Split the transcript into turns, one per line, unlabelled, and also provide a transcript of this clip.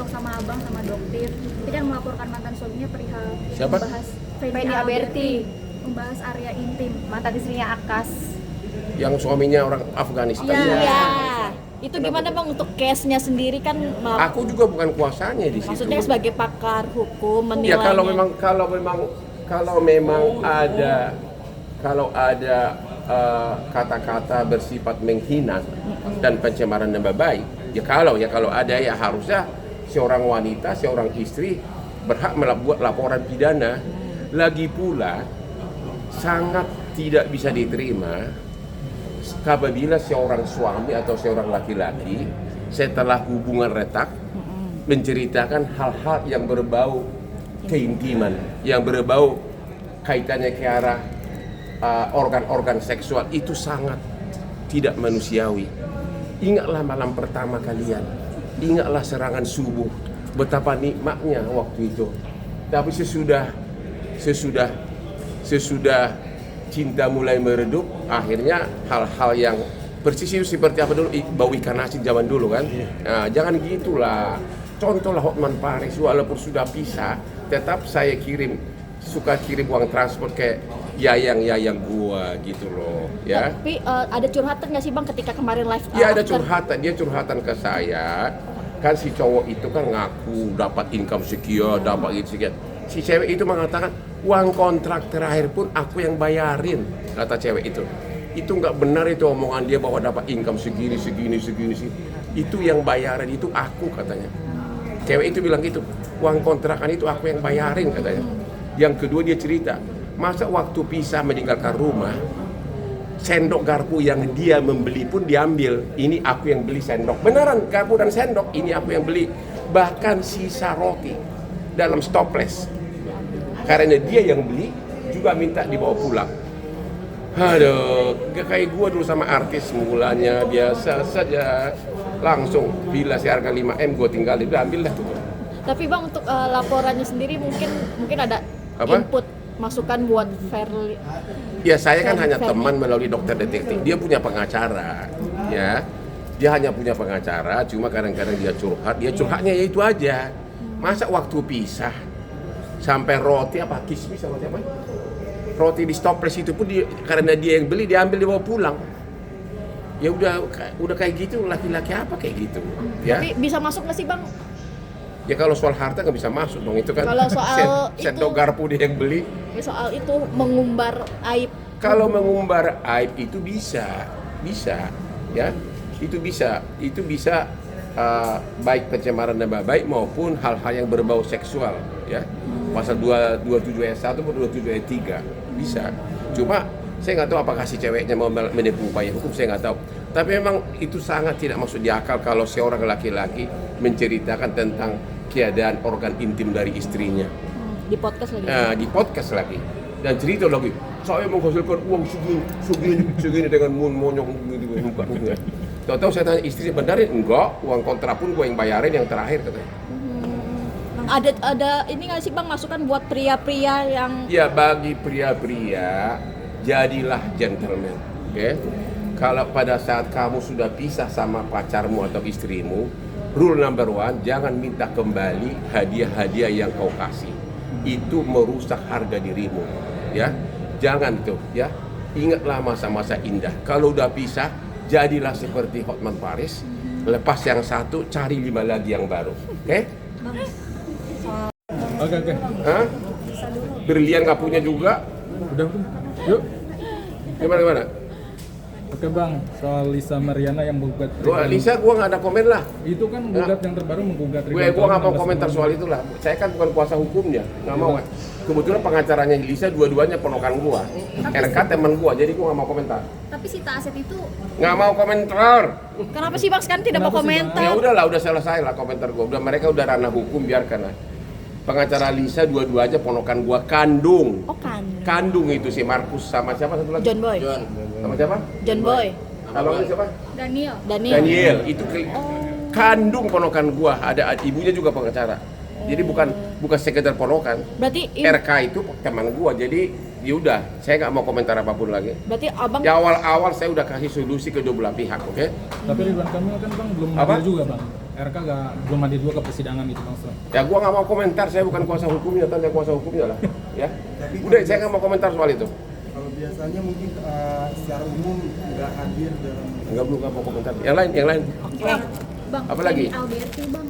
TikTok sama abang sama Doktir. Dia kan melaporkan mantan suaminya perihal
Siapa?
membahas
Feni Aberti,
membahas area intim.
mantan istrinya Akas.
Yang suaminya orang Afghanistan.
Iya. Itu gimana Bang untuk case-nya sendiri kan
Aku juga bukan kuasanya di situ.
maksudnya sebagai pakar hukum
Ya
menilainya.
kalau memang ada kata-kata bersifat menghina dan pencemaran nama baik, ya kalau ada ya harusnya seorang wanita, seorang istri berhak membuat laporan pidana. Lagi pula sangat tidak bisa diterima apabila seorang suami atau seorang laki-laki setelah hubungan retak menceritakan hal-hal yang berbau keintiman, yang berbau kaitannya ke arah organ-organ seksual. Itu sangat tidak manusiawi. Ingatlah malam pertama kalian, ingatlah serangan subuh, betapa nikmatnya waktu itu. Tapi sesudah cinta mulai meredup, akhirnya hal-hal yang persis itu seperti apa dulu, bau ikan asin zaman dulu kan. Nah, jangan gitulah. Contohlah Hotman Paris, walaupun sudah pisah, tetap saya suka kirim uang transport ke yayang gua gitu loh, ya.
Tapi ada curhatan nggak sih Bang ketika kemarin live?
Iya ada curhatan, dia curhatan ke saya. Kan si cowok itu kan ngaku dapat income sekian, dapat itu sekian. Si cewek itu mengatakan uang kontrak terakhir pun aku yang bayarin, kata cewek itu. Itu nggak benar itu omongan dia bahwa dapat income segini. Itu yang bayarin itu aku, katanya. Cewek itu bilang gitu, uang kontrakan itu aku yang bayarin, katanya. Yang kedua dia cerita, masa waktu pisah meninggalkan rumah, sendok garpu yang dia membeli pun diambil. Ini aku yang beli sendok. Beneran garpu dan sendok ini aku yang beli. Bahkan sisa roti dalam stoples, karena dia yang beli juga minta dibawa pulang. Aduh, gak kayak gua dulu sama artis mulanya biasa saja, langsung bila seharga 5M gua tinggalin, udah ambil dah tuh.
Tapi Bang untuk laporannya sendiri mungkin ada
Apa?
input masukan buat Verly.
Ya saya kan hanya
Verly.
teman melalui dokter detektif. Dia punya pengacara, ya. Dia hanya punya pengacara, cuma kadang-kadang dia curhatnya ya itu aja. Masa waktu pisah sampai roti apa kismis sama siapa? Roti di stoples itu pun karena dia yang beli diambil dibawa pulang. Ya udah kayak gitu, laki-laki apa kayak gitu, ya.
Tapi bisa masuk nggak sih Bang?
Ya kalau soal harta nggak bisa masuk dong, itu kan.
Kalau soal
sendok
itu-
garpu dia yang beli.
Soal itu mengumbar aib.
Kalau mengumbar aib itu bisa, ya, itu bisa baik pencemaran nama baik maupun hal-hal yang berbau seksual, ya. Pasal 227 ayat 1 atau 227 ayat 3 bisa. Cuma saya nggak tahu apakah si ceweknya mau menempuh upaya hukum, saya nggak tahu. Tapi memang itu sangat tidak masuk di akal kalau seorang laki-laki menceritakan tentang keadaan organ intim dari istrinya.
Di podcast lagi.
Di podcast lagi, dan cerita lagi, saya menghasilkan uang segini dengan monyong gitu muka. Tahu-tahu saya tanya istri, benerin? Enggak, uang kontrak pun gue yang bayarin yang terakhir, katanya.
Ada ini nggak sih Bang masukan buat pria-pria yang
Ya bagi pria-pria, jadilah gentleman, oke? Kalau pada saat kamu sudah pisah sama pacarmu atau istrimu, rule number 1, jangan minta kembali hadiah-hadiah yang kau kasih. Itu merusak harga dirimu, ya. Jangan tuh, ya. Ingatlah masa-masa indah. Kalau udah pisah, jadilah seperti Hotman Paris. Lepas yang satu, cari 5 lagi yang baru, oke?
Oke.
Hah? Berlian nggak punya juga?
Udah. Yuk.
Gimana?
Oke Bang, soal Lisa Mariana yang menggugat
Lisa, gua nggak ada komen lah.
itu kan menggugat yang terbaru menggugat
Gua nggak mau komentar soal itulah. Saya kan bukan kuasa hukumnya, nggak mau. Kebetulan pengacaranya Lisa dua-duanya ponokan gua, RK teman gua, jadi gua nggak mau komentar.
Tapi Sita Aset itu
Nggak mau komentar.
kenapa sih Bang sekarang tidak mau
Kenapa sih, Bang?
komentar?
Ya udahlah, udah selesai lah komentar gua. Udah mereka udah ranah hukum, biarkan lah. Pengacara Lisa dua-duanya ponokan gua kandung.
Oh kan.
Kandung itu si Markus sama siapa satu lagi?
John Boy.
Sama siapa?
John Boy.
Abangnya siapa?
Daniel.
Daniel. Itu kandung ponokan gua, ada ibunya juga pengacara. Jadi bukan sekedar ponokan.
Berarti
RK itu teman gua, jadi yaudah, saya nggak mau komentar apapun lagi.
berarti Abang
Ya awal-awal saya udah kasih solusi ke dua belah pihak, oke?
Tapi Ridwan Kamil kan Bang belum
Apa?
adil juga Bang. RK belum ada juga ke persidangan gitu Bang Selamat.
Ya gua nggak mau komentar, saya bukan kuasa hukumnya, tanya kuasa hukumnya lah. Ya. Udah, saya nggak mau komentar soal itu.
Kalau biasanya mungkin secara umum nggak hadir dalam
Nggak mau komentar. Yang lain.
Bang,
Apa lagi?
Alberti bang.